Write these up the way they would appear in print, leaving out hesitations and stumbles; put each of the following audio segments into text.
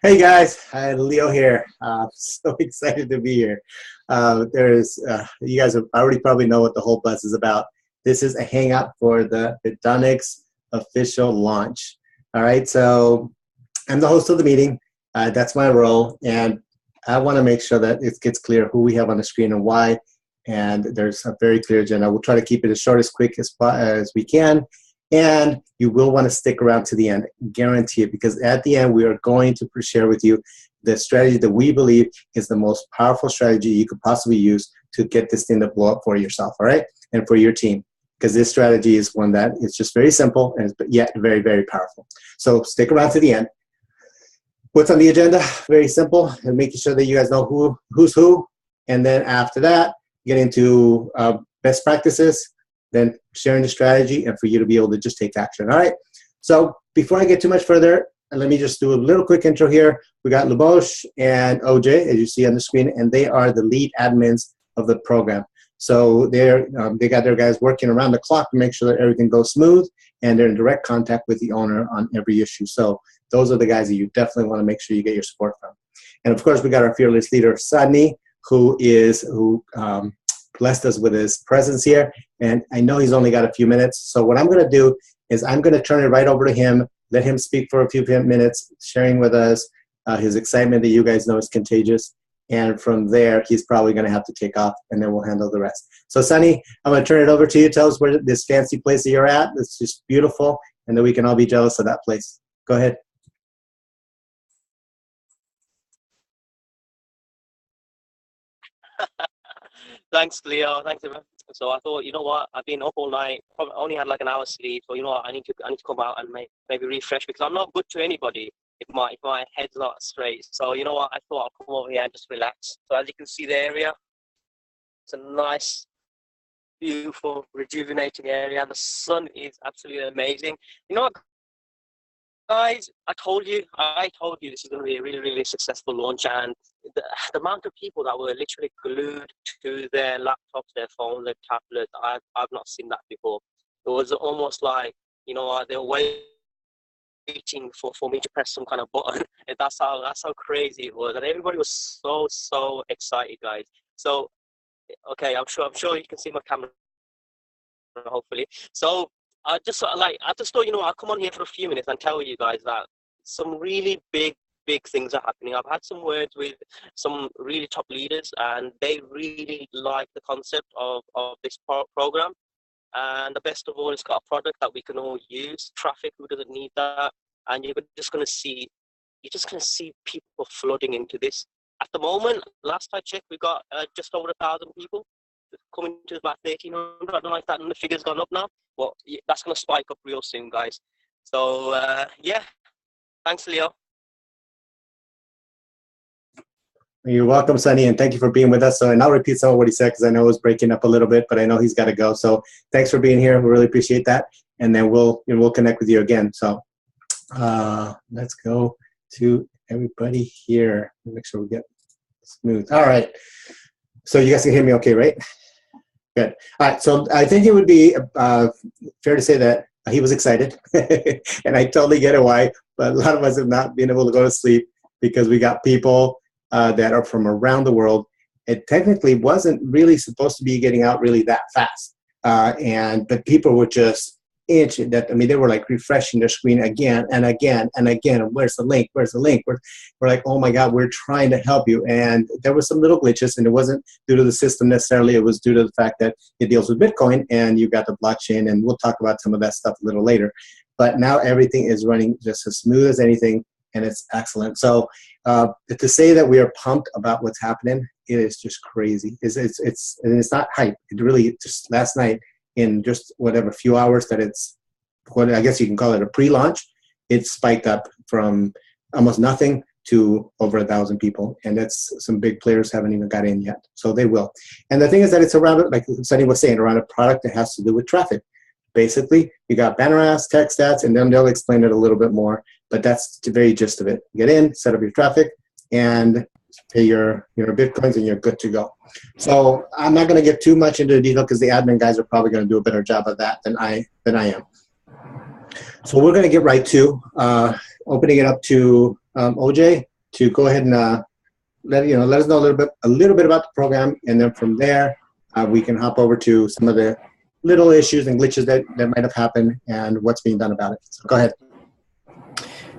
Hey guys, hi, Leo here. So excited to be here. You guys already probably know what the whole buzz is about. This is a hangout for the BitDonix official launch. All right, so I'm the host of the meeting. That's my role, and I want to make sure that it gets clear who we have on the screen and why. And there's a very clear agenda. We'll try to keep it as short, as quick as we can. And you will want to stick around to the end, guarantee it, because at the end we are going to share with you the strategy that we believe is the most powerful strategy you could possibly use to get this thing to blow up for yourself, all right, and for your team. Because this strategy is one that is just very simple and yet very, very powerful. So stick around to the end. What's on the agenda? Very simple, and making sure that you guys know who's who, and then after that, get into best practices, then sharing the strategy, and for you to be able to just take action. All right. So before I get too much further, let me just do a little quick intro here. We got Lubos and OJ, as you see on the screen, and they are the lead admins of the program. So they got their guys working around the clock to make sure that everything goes smooth, and they're in direct contact with the owner on every issue. So those are the guys that you definitely want to make sure you get your support from. And of course, we got our fearless leader, Sadni, who blessed us with his presence here, and I know he's only got a few minutes. So what I'm going to do is I'm going to turn it right over to him, let him speak for a few minutes, sharing with us his excitement that you guys know is contagious. And from there, he's probably going to have to take off, and then we'll handle the rest. So Sunny, I'm going to turn it over to you. Tell us where this fancy place that you're at. It's just beautiful, and that we can all be jealous of that place. Go ahead. Thanks, Leo. Thanks, everyone. So I thought, you know what? I've been up all night. Probably only had like an hour's sleep. So you know what? I need to come out and maybe refresh, because I'm not good to anybody if my head's not straight. So you know what? I thought I'll come over here and just relax. So as you can see, the area, it's a nice, beautiful, rejuvenating area. The sun is absolutely amazing. You know what, guys? I told you this is going to be a really, really successful launch, and the amount of people that were literally glued to their laptops, their phones, their tablets, I've not seen that before. It was almost like, you know, they were waiting for me to press some kind of button. And that's how crazy it was, and everybody was so excited, guys. So okay, I'm sure you can see my camera, hopefully. So I just thought, you know, I'll come on here for a few minutes and tell you guys that some really big things are happening. I've had some words with some really top leaders, and they really like the concept of this program. And the best of all, it's got a product that we can all use. Traffic, who doesn't need that? And you're just going to see people flooding into this. At the moment, last I checked, we got just over 1,000 people coming to about 1,300. I don't know if that the figure's gone up now. Well, that's going to spike up real soon, guys. So yeah, thanks, Leo. You're welcome, Sunny, and thank you for being with us. So, and I'll repeat some of what he said because I know it was breaking up a little bit, but I know he's got to go. So thanks for being here. We really appreciate that, and then we'll connect with you again. So let's go to everybody here. Make sure we get smooth. All right. So you guys can hear me okay, right? Good. All right. So I think it would be fair to say that he was excited, and I totally get it why. But a lot of us have not been able to go to sleep because we got people that are from around the world. It technically wasn't really supposed to be getting out really that fast, but people were just itching. They were like refreshing their screen again and again and again. Where's the link? Where's the link? We're like, oh my God, we're trying to help you. And there were some little glitches, and it wasn't due to the system necessarily. It was due to the fact that it deals with Bitcoin, and you got the blockchain, and we'll talk about some of that stuff a little later. But now everything is running just as smooth as anything, and it's excellent. So to say that we are pumped about what's happening, it is just crazy. It's not hype. It really just last night, in just whatever few hours that it's, what I guess you can call it a pre-launch, it spiked up from almost nothing to over 1,000 people, and that's some big players haven't even got in yet, so they will. And the thing is that it's around, like Sunny was saying, around a product that has to do with traffic. Basically, you got banner ads, text ads, and then they'll explain it a little bit more, but that's the very gist of it. Get in, set up your traffic, and pay your Bitcoins, and you're good to go. So I'm not going to get too much into the detail because the admin guys are probably going to do a better job of that than I am. So we're going to get right to opening it up to OJ to go ahead and let us know a little bit about the program, and then from there we can hop over to some of the little issues and glitches that might have happened and what's being done about it. So go ahead.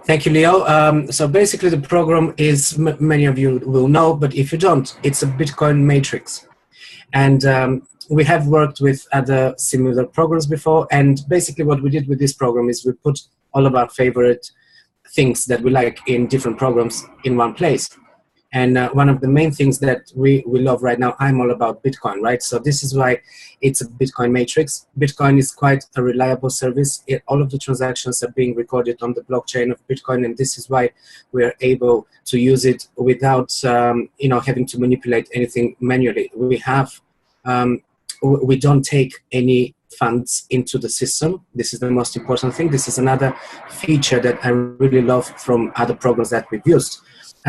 Thank you, Leo. So basically the program is, many of you will know, but if you don't, it's a Bitcoin matrix. And we have worked with other similar programs before, and basically what we did with this program is we put all of our favorite things that we like in different programs in one place. And one of the main things that we love right now, I'm all about Bitcoin, right? So this is why it's a Bitcoin matrix. Bitcoin is quite a reliable service. All of the transactions are being recorded on the blockchain of Bitcoin, and this is why we're able to use it without having to manipulate anything manually. We don't take any funds into the system. This is the most important thing. This is another feature that I really love from other programs that we've used.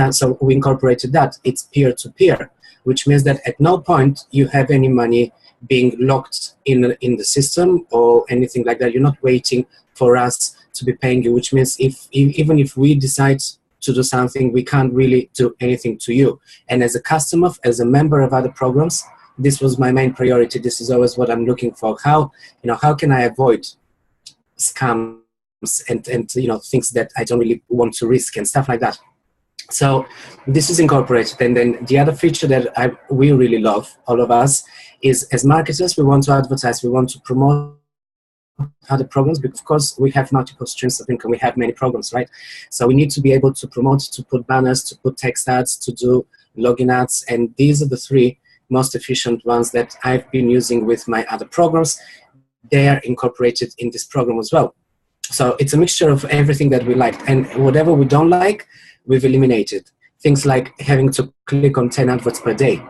So we incorporated that. It's peer-to-peer, which means that at no point you have any money being locked in the system or anything like that. You're not waiting for us to be paying you, which means even if we decide to do something, we can't really do anything to you. And as a customer, as a member of other programs, this was my main priority. This is always what I'm looking for. How can I avoid scams and things that I don't really want to risk and stuff like that. So this is incorporated. And then the other feature that we really love, all of us, is as marketers, we want to advertise, we want to promote other programs, because of course we have multiple streams of income, we have many programs, right? So we need to be able to promote, to put banners, to put text ads, to do login ads, and these are the three most efficient ones that I've been using with my other programs. They are incorporated in this program as well. So it's a mixture of everything that we like, and whatever we don't like, we've eliminated. Things like having to click on 10 adverts per day.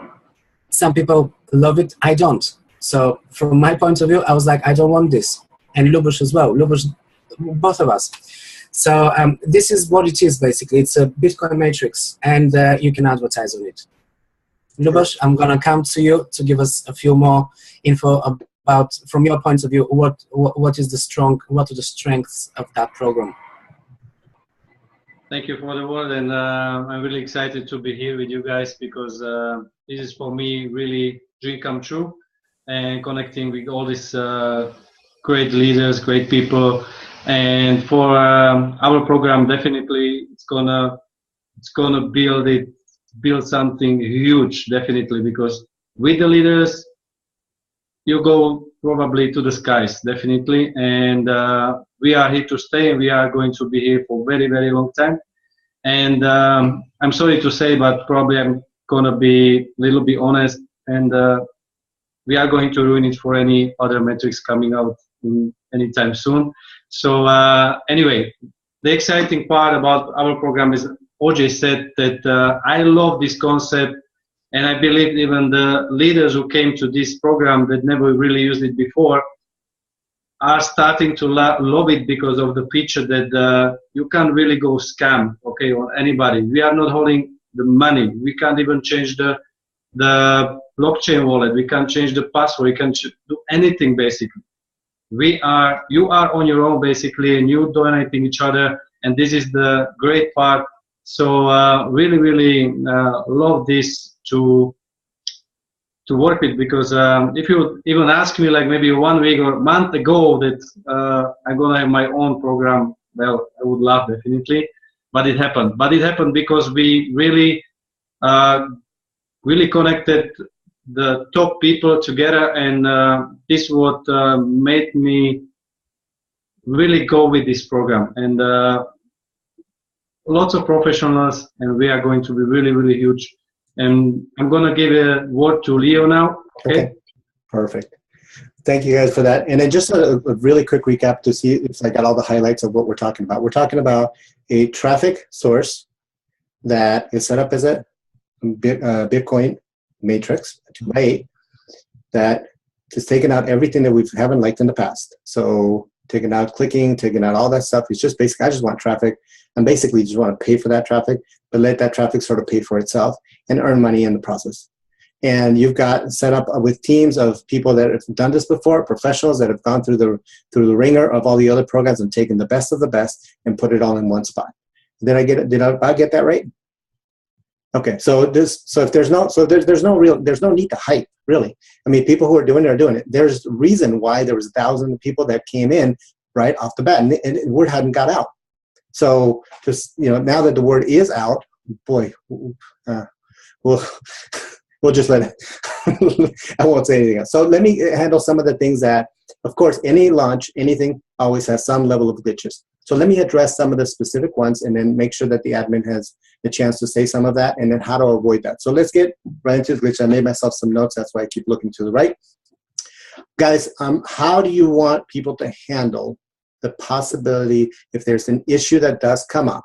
Some people love it, I don't. So from my point of view, I was like, I don't want this. And Lubos as well, Lubos, both of us. So this is what it is basically. It's a Bitcoin matrix, and you can advertise on it. Lubos, I'm gonna come to you to give us a few more info about, from your point of view, what are the strengths of that program? Thank you for the word, and I'm really excited to be here with you guys, because this is for me really dream come true, and connecting with all these great leaders, great people. And for our program, definitely it's gonna build something huge, definitely, because with the leaders you go probably to the skies, definitely. And we are here to stay, and we are going to be here for very, very long time. And I'm sorry to say, but probably I'm gonna be a little bit honest, and we are going to ruin it for any other metrics coming out anytime soon. So anyway, the exciting part about our program is, OJ said that I love this concept, and I believe even the leaders who came to this program that never really used it before are starting to love it, because of the feature that you can't really go scam, okay, on anybody. We are not holding the money. We can't even change the blockchain wallet. We can't change the password. We can't do anything basically. You are on your own basically, and you donating each other, and this is the great part. So really, really love this to work with, because if you even ask me like maybe 1 week or a month ago that I'm gonna have my own program, well, I would love definitely, but it happened. But it happened because we really really connected the top people together, and this is what made me really go with this program. And lots of professionals, and we are going to be really, really huge. And I'm going to give a word to Leo now. Okay. Perfect. Thank you guys for that. And then just a really quick recap to see if I got all the highlights of what we're talking about. We're talking about a traffic source that is set up as a Bitcoin matrix, 2x8, that is taking out everything that we haven't liked in the past. So taking out clicking, taking out all that stuff. It's just basically, I just want traffic. And basically just want to pay for that traffic, but let that traffic sort of pay for itself and earn money in the process. And you've got set up with teams of people that have done this before, professionals that have gone through the ringer of all the other programs and taken the best of the best and put it all in one spot. Did I get that right? Okay, so there's no need to hype, really. I mean, people who are doing it are doing it. There's a reason why there was thousands of people that came in right off the bat, and word hadn't got out. So just, you know, now that the word is out, boy, we'll just let it. I won't say anything else. So let me handle some of the things that, of course, any launch, anything always has some level of glitches. So let me address some of the specific ones and then make sure that the admin has the chance to say some of that and then how to avoid that. So let's get right into the glitch. I made myself some notes. That's why I keep looking to the right. Guys, how do you want people to handle the possibility if there's an issue that does come up?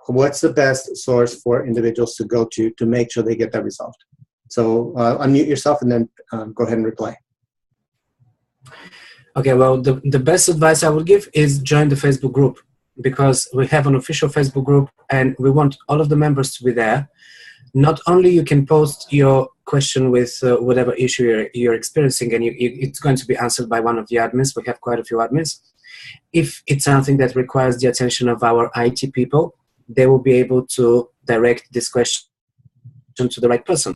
What's the best source for individuals to go to make sure they get that resolved? So unmute yourself and then go ahead and reply. Okay, well, the best advice I would give is join the Facebook group, because we have an official Facebook group and we want all of the members to be there. Not only you can post your question with whatever issue you're experiencing, and it's going to be answered by one of the admins. We have quite a few admins. If it's something that requires the attention of our IT people, they will be able to direct this question to the right person.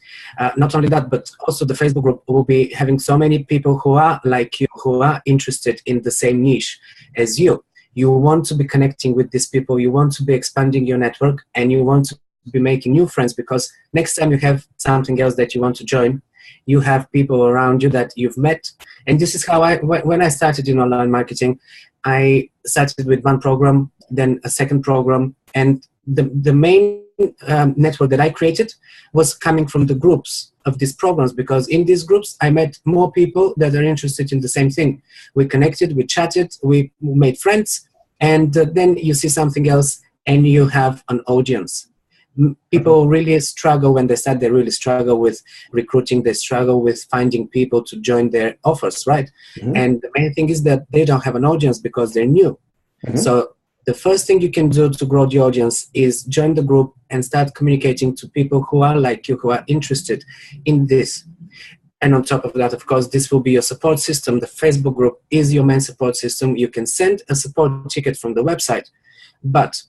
Not only that, but also the Facebook group will be having so many people who are like you, who are interested in the same niche as you. You want to be connecting with these people, you want to be expanding your network, and you want to be making new friends, because next time you have something else that you want to join, you have people around you that you've met. And this is how when I started in online marketing, I started with one program, then a second program, and the main network that I created was coming from the groups of these programs, because in these groups I met more people that are interested in the same thing. We connected, we chatted, we made friends, and then you see something else and you have an audience. People really struggle when they start. They really struggle with recruiting. They struggle with finding people to join their offers, right? Mm-hmm. And the main thing is that they don't have an audience because they're new. Mm-hmm. So the first thing you can do to grow the audience is join the group and start communicating to people who are like you, who are interested in this. And on top of that, of course, this will be your support system. The Facebook group is your main support system. You can send a support ticket from the website, but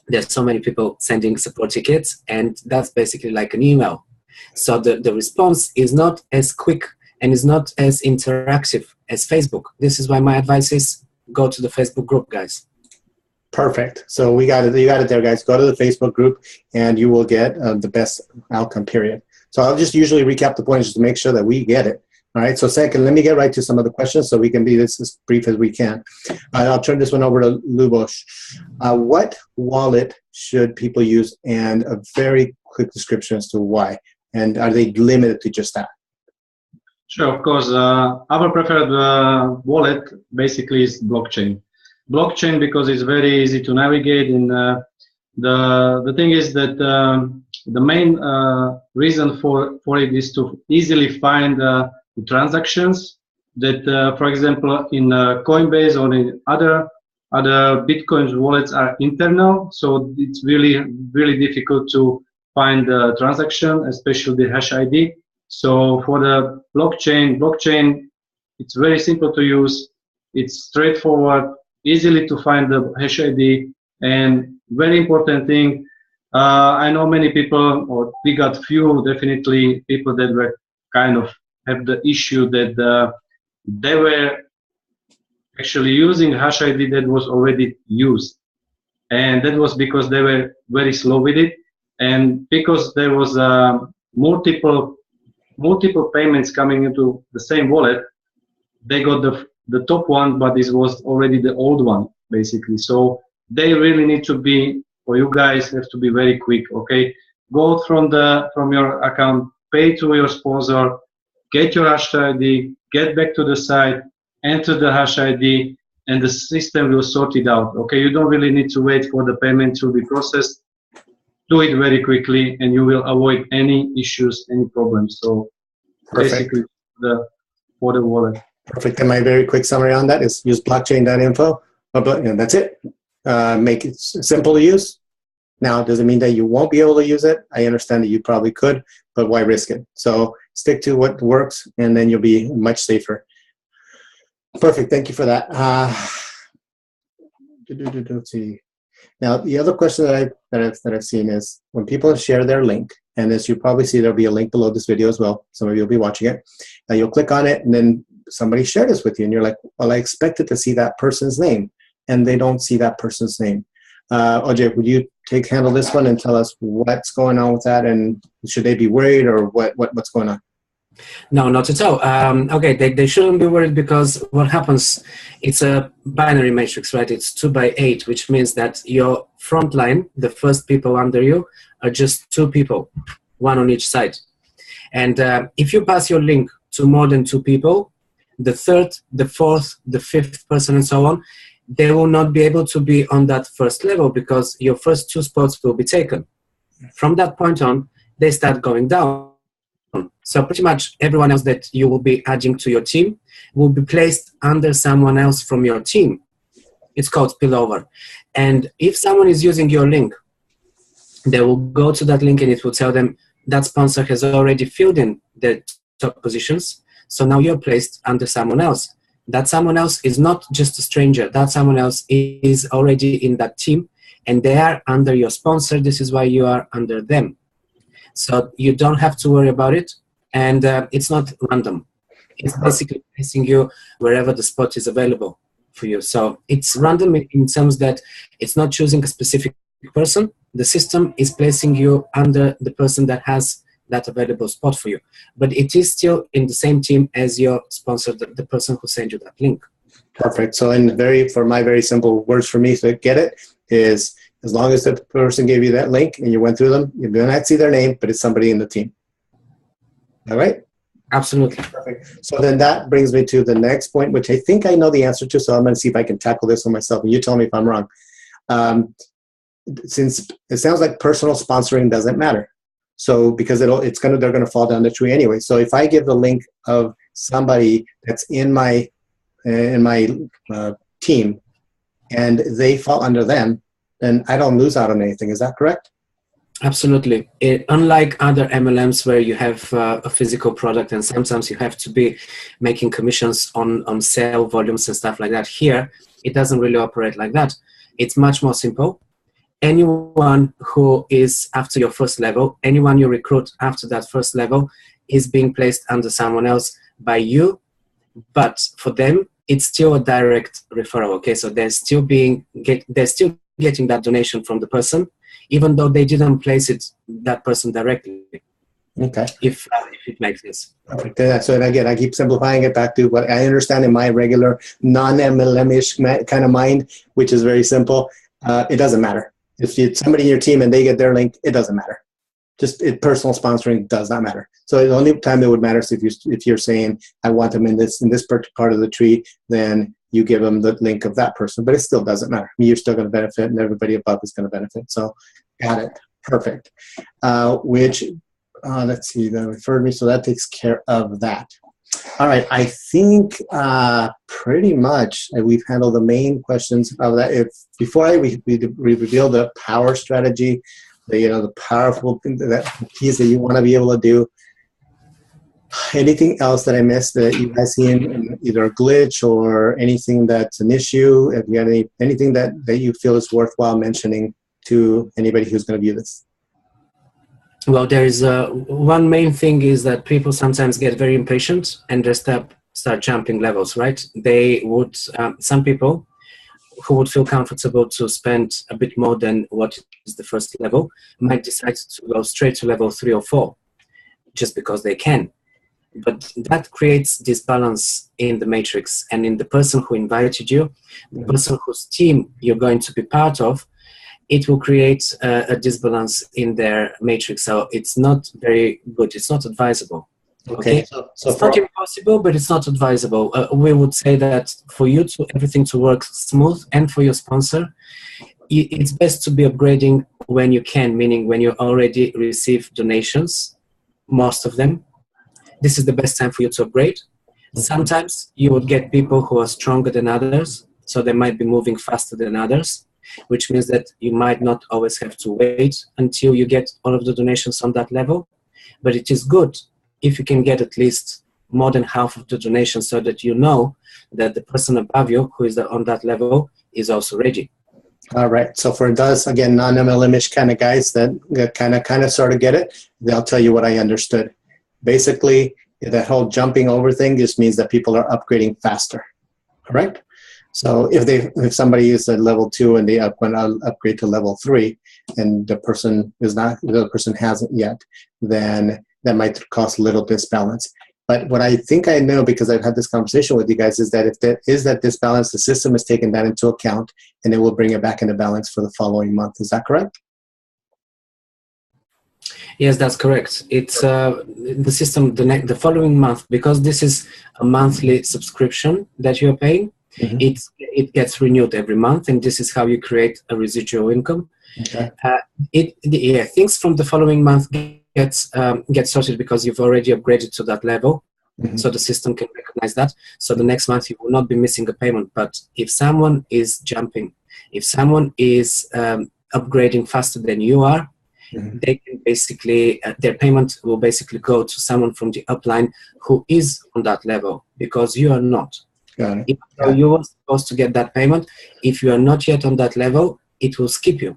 there's so many people sending support tickets, and that's basically like an email. So the response is not as quick and is not as interactive as Facebook. This is why my advice is go to the Facebook group, guys. Perfect. So we got it. You got it there, guys. Go to the Facebook group, and you will get the best outcome, period. So I'll just usually recap the points just to make sure that we get it. All right. So second, let me get right to some of the questions so we can be this as brief as we can. I'll turn this one over to Lubos. What wallet should people use, and a very quick description as to why? And are they limited to just that? Sure, of course. Our preferred wallet basically is blockchain. Blockchain, because it's very easy to navigate. And the thing is that the main reason for it is to easily find the transactions that, for example, in Coinbase or in other Bitcoin wallets are internal. So it's really difficult to find the transaction, especially the hash ID. So for the blockchain, it's very simple to use. It's straightforward, easily to find the hash ID, and very important thing. I know many people, or we got few definitely people that were kind of have the issue that they were actually using hash ID that was already used, and that was because they were very slow with it, and because there was multiple payments coming into the same wallet. They got the top one, but this was already the old one, basically. So they really need to be, or you guys have to be very quick. Okay, go from your account, pay to your sponsor, get your hash ID, get back to the site, enter the hash ID, and the system will sort it out. Okay, you don't really need to wait for the payment to be processed. Do it very quickly, and you will avoid any issues, any problems. So basically, for the wallet. Perfect. And my very quick summary on that is use blockchain.info. And that's it. Make it simple to use. Now, does it mean that you won't be able to use it? I understand that you probably could, but why risk it? So stick to what works, and then you'll be much safer. Perfect. Thank you for that. Let's see. Now, the other question that I've seen is when people share their link, and as you probably see, there'll be a link below this video as well. Some of you will be watching it. Now, you'll click on it, and then somebody shared this with you, and you're like, well, I expected to see that person's name, and they don't see that person's name. OJ, would you handle this one and tell us what's going on with that, and should they be worried, or what's going on? No, not at all. Okay, they shouldn't be worried, because what happens, it's a binary matrix, right? It's 2 by 8, which means that your front line, the first people under you, are just 2 people, 1 on each side. And if you pass your link to more than 2 people, the third, the fourth, the fifth person, and so on, they will not be able to be on that first level, because your first 2 spots will be taken. From that point on, they start going down. So pretty much everyone else that you will be adding to your team will be placed under someone else from your team. It's called spillover. And if someone is using your link, they will go to that link and it will tell them that sponsor has already filled in the top positions. So now you're placed under someone else. That someone else is not just a stranger. That someone else is already in that team, and they are under your sponsor. This is why you are under them. So you don't have to worry about it, and it's not random. It's basically placing you wherever the spot is available for you. So it's random in terms that it's not choosing a specific person. The system is placing you under the person that has that available spot for you. But it is still in the same team as your sponsor, the person who sent you that link. Perfect. So for my very simple words for me to get it is, as long as the person gave you that link and you went through them, you do not see their name, but it's somebody in the team. All right? Absolutely. Perfect. So then that brings me to the next point, which I think I know the answer to, so I'm going to see if I can tackle this one myself, and you tell me if I'm wrong. Since it sounds like personal sponsoring doesn't matter. So because they're going to fall down the tree anyway. So if I give the link of somebody that's in my team and they fall under them, then I don't lose out on anything. Is that correct? Absolutely. Unlike other MLMs where you have a physical product and sometimes you have to be making commissions on sale volumes and stuff like that, here it doesn't really operate like that. It's much more simple. Anyone who is after your first level, anyone you recruit after that first level is being placed under someone else by you, but for them, it's still a direct referral, okay? So they're still getting that donation from the person, even though they didn't place that person directly. Okay. If it makes sense. Perfect. So again, I keep simplifying it back to what I understand in my regular non-MLM-ish kind of mind, which is very simple. It doesn't matter. If it's somebody in your team and they get their link, it doesn't matter. Personal sponsoring does not matter. So the only time it would matter is if you're saying, I want them in this part of the tree, then you give them the link of that person. But it still doesn't matter. You're still going to benefit, and everybody above is going to benefit. So got it. Perfect. Let's see, that referred me, so that takes care of that. All right, I think pretty much we've handled the main questions of that. Before we reveal the power strategy, the powerful thing, that piece that you want to be able to do, anything else that I missed that you guys see in either a glitch or anything that's an issue? If you have anything that you feel is worthwhile mentioning to anybody who's going to view this? Well, there is one main thing is that people sometimes get very impatient and they start jumping levels, right? They would, some people who would feel comfortable to spend a bit more than what is the first level might decide to go straight to level 3 or 4 just because they can. But that creates disbalance in the matrix, and in the person who invited you, the person whose team you're going to be part of, it will create a disbalance in their matrix. So it's not very good. It's not advisable. Okay. So it's not impossible, but it's not advisable. We would say that for you everything to work smooth, and for your sponsor, it's best to be upgrading when you can, meaning when you already receive donations, most of them. This is the best time for you to upgrade. Sometimes you would get people who are stronger than others, so they might be moving faster than others, which means that you might not always have to wait until you get all of the donations on that level. But it is good if you can get at least more than half of the donations, so that you know that the person above you who is on that level is also ready. All right. So for those, again, non-MLM-ish kind of guys that kind of sort of get it, they'll tell you what I understood. Basically, that whole jumping over thing just means that people are upgrading faster. Correct? So if somebody is at level 2 and they want to upgrade to level 3, and the person hasn't yet, then that might cause a little disbalance. But what I think I know, because I've had this conversation with you guys, is that if there is that disbalance, the system has taken that into account, and it will bring it back into balance for the following month. Is that correct? Yes, that's correct. It's the system the following month, because this is a monthly subscription that you're paying. Mm-hmm. It gets renewed every month, and this is how you create a residual income. Okay. Things from the following month get sorted because you've already upgraded to that level. Mm-hmm. So the system can recognize that. So the next month you will not be missing a payment. But if someone is jumping, if someone is upgrading faster than you are, mm-hmm. they can basically their payment will basically go to someone from the upline who is on that level, because you are not. Got it. So you were supposed to get that payment. If you are not yet on that level, it will skip you.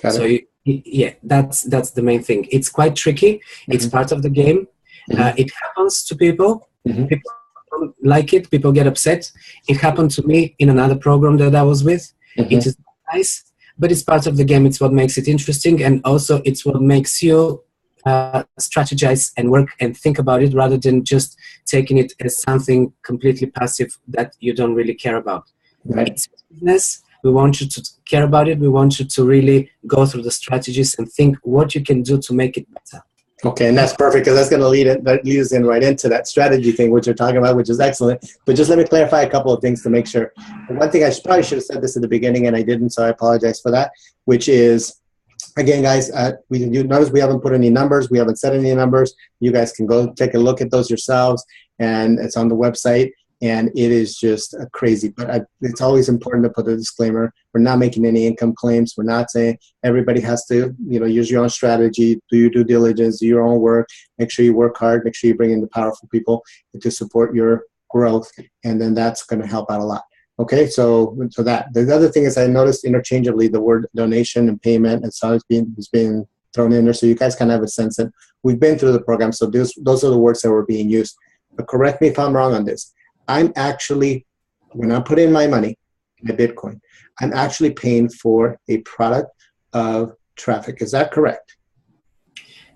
Got so it. That's the main thing. It's quite tricky. Mm-hmm. It's part of the game. Mm-hmm. It happens to people. Mm-hmm. People don't like it. People get upset. It happened to me in another program that I was with. Mm-hmm. It is nice, but it's part of the game. It's what makes it interesting, and also it's what makes you strategize and work and think about it, rather than just taking it as something completely passive that you don't really care about. Right. It's business. We want you to care about it. We want you to really go through the strategies and think what you can do to make it better. Okay, and that's perfect, because that's going to lead us in right into that strategy thing, which you're talking about, which is excellent. But just let me clarify a couple of things to make sure. One thing I probably should have said this at the beginning, and I didn't, so I apologize for that, which is, again, guys, you notice we haven't put any numbers. We haven't set any numbers. You guys can go take a look at those yourselves, and it's on the website. And it is just crazy. But it's always important to put a disclaimer. We're not making any income claims. We're not saying everybody has to, use your own strategy, do your due diligence, do your own work. Make sure you work hard. Make sure you bring in the powerful people to support your growth, and then that's going to help out a lot. Okay, so that. The other thing is, I noticed interchangeably the word donation and payment, and so it's being thrown in there. So you guys kind of have a sense that we've been through the program. So those are the words that were being used. But correct me if I'm wrong on this. I'm actually, when I put in my money, my Bitcoin, I'm actually paying for a product of traffic. Is that correct?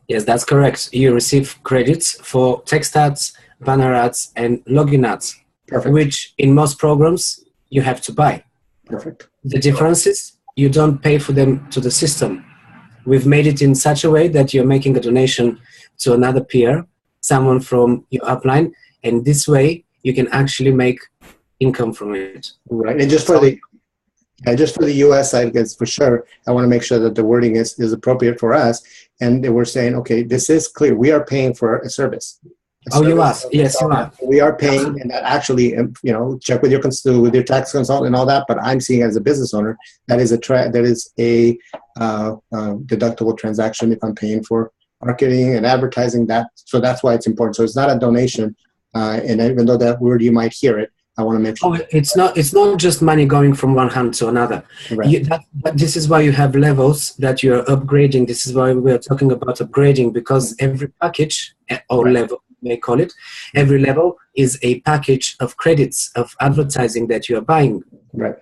Yes, that's correct. You receive credits for text ads, banner ads, and login ads. Perfect. Which in most programs you have to buy. Perfect. The difference is you don't pay for them to the system. We've made it in such a way that you're making a donation to another peer, someone from your upline, and this way you can actually make income from it. Right, and just for the U.S. side, because for sure, I want to make sure that the wording is appropriate for us, and we're saying, okay, this is clear. We are paying for a service. You are. Yes, you are. We are paying, and that actually, check with your tax consultant and all that. But I'm seeing as a business owner that is a deductible transaction if I'm paying for marketing and advertising. So that's why it's important. So it's not a donation. And even though that word you might hear it, I want to make sure. It's not just money going from one hand to another. Right. This is why you have levels that you're upgrading. This is why we're talking about upgrading, because every package or level, you may call it, every level is a package of credits of advertising that you're buying. Right.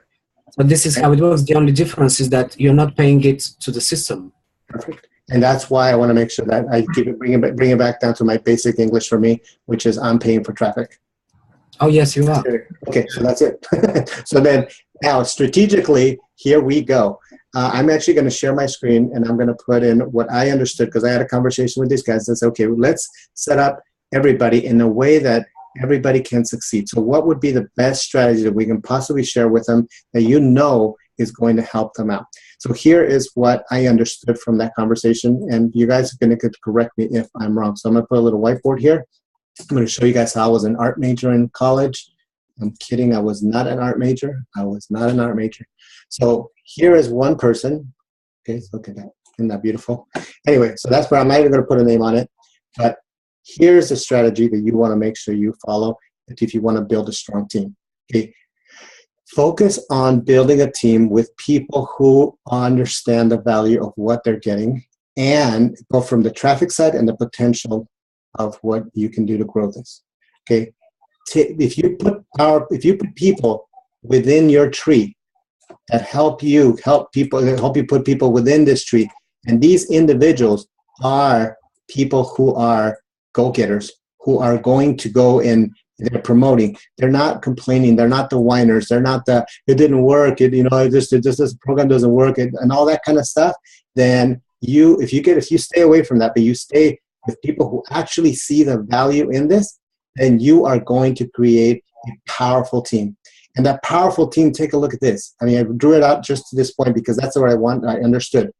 So this is how it works. The only difference is that you're not paying it to the system. Perfect. And that's why I want to make sure that I bring it back down to my basic English for me, which is I'm paying for traffic. Oh, yes, you are. Okay, so that's it. So then now strategically, here we go. I'm actually going to share my screen, and I'm going to put in what I understood, because I had a conversation with these guys and said, okay, let's set up everybody in a way that everybody can succeed. So what would be the best strategy that we can possibly share with them that is going to help them out? So here is what I understood from that conversation, and you guys are going to correct me if I'm wrong. So I'm going to put a little whiteboard here. I'm going to show you guys how I was an art major in college. I'm kidding. I was not an art major. So here is one person. Okay, so look at that. Isn't that beautiful? Anyway, so that's where I'm not even going to put a name on it. But here's a strategy that you want to make sure you follow if you want to build a strong team. Okay. Focus on building a team with people who understand the value of what they're getting, and go from the traffic side and the potential of what you can do to grow this. Okay, if you put people within your tree that help you put people within this tree, and these individuals are people who are go-getters, who are going to go and they're promoting. They're not complaining. They're not the whiners. They're not the it didn't work. This program doesn't work, and all that kind of stuff. Then if you stay away from that, but you stay with people who actually see the value in this, then you are going to create a powerful team. And that powerful team, take a look at this. I mean, I drew it out just to this point because that's what I understood.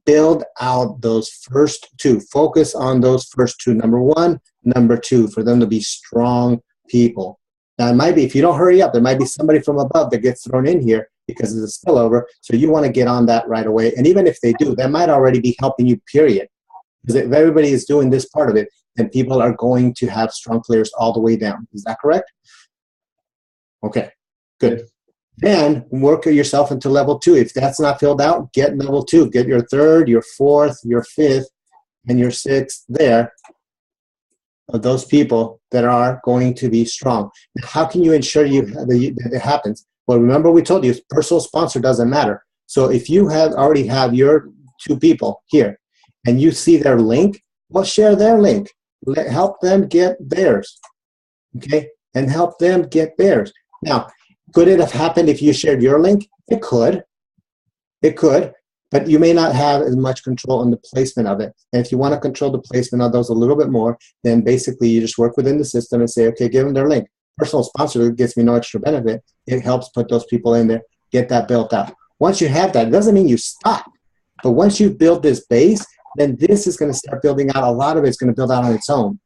Build out those first two. Focus on those first two. Number one, number two, for them to be strong people. Now, it might be, if you don't hurry up, there might be somebody from above that gets thrown in here because it's a spillover. So you want to get on that right away. And even if they do, that might already be helping you, period. Because if everybody is doing this part of it, then people are going to have strong players all the way down. Is that correct? Okay, good. Then work yourself into level 2. If that's not filled out, get level 2. Get your 3rd, your 4th, your 5th, and your 6th there of those people that are going to be strong. Now, how can you ensure that it happens? Well, remember we told you personal sponsor doesn't matter. So if you already have your 2 people here and you see their link, well, share their link. Help them get theirs, okay? And help them get theirs. Now, could it have happened if you shared your link? It could. It could. But you may not have as much control on the placement of it. And if you want to control the placement of those a little bit more, then basically you just work within the system and say, okay, give them their link. Personal sponsor gets me no extra benefit. It helps put those people in there, get that built out. Once you have that, it doesn't mean you stop. But once you build this base, then this is going to start building out. A lot of it's going to build out on its own.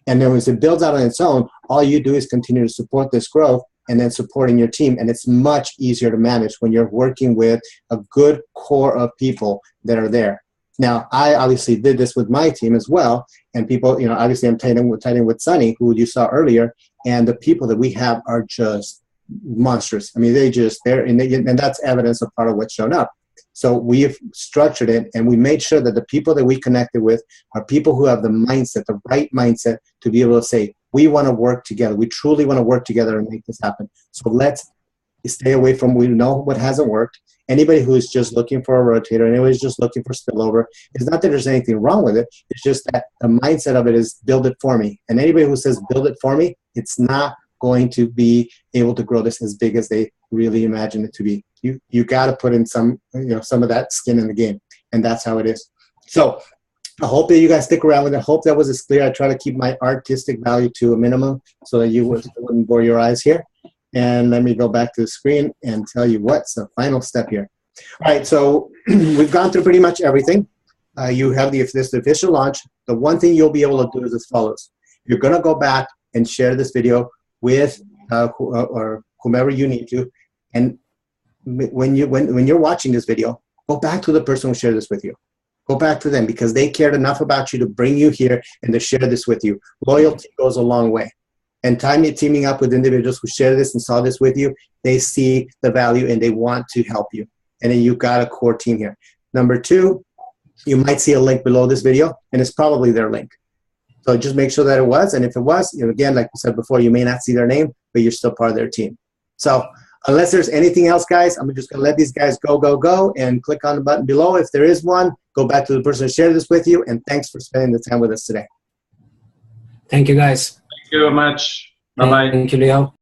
And then as it builds out on its own, all you do is continue to support this growth and then supporting your team. And it's much easier to manage when you're working with a good core of people that are there. Now, I obviously did this with my team as well. And people, obviously I'm tight in with Sonny, who you saw earlier. And the people that we have are just monstrous. I mean, and that's evidence of part of what's shown up. So we've structured it, and we made sure that the people that we connected with are people who have the mindset, the right mindset, to be able to say, we want to work together. We truly want to work together and make this happen. So let's stay away from, we know what hasn't worked. Anybody who's just looking for a rotator, anybody who's just looking for spillover, it's not that there's anything wrong with it. It's just that the mindset of it is build it for me. And anybody who says build it for me, it's not going to be able to grow this as big as they really imagine it to be. You got to put in some of that skin in the game, and that's how it is. So I hope that you guys stick around with it. I hope that was as clear. I try to keep my artistic value to a minimum so that you wouldn't bore your eyes here. And let me go back to the screen and tell you what's the final step here. All right, so we've gone through pretty much everything. You have this official launch. The one thing you'll be able to do is as follows. You're going to go back and share this video with or whomever you need to. And when you're watching this video, go back to the person who shared this with you. Go back to them because they cared enough about you to bring you here and to share this with you. Loyalty goes a long way. And teaming up with individuals who share this and saw this with you, they see the value and they want to help you. And then you've got a core team here. Number 2, you might see a link below this video, and it's probably their link. So just make sure that it was. And if it was, again, like we said before, you may not see their name, but you're still part of their team. So unless there's anything else, guys, I'm just going to let these guys go, and click on the button below. If there is one, go back to the person who shared this with you, and thanks for spending the time with us today. Thank you, guys. Thank you very much. Bye-bye. Thank you, Leo.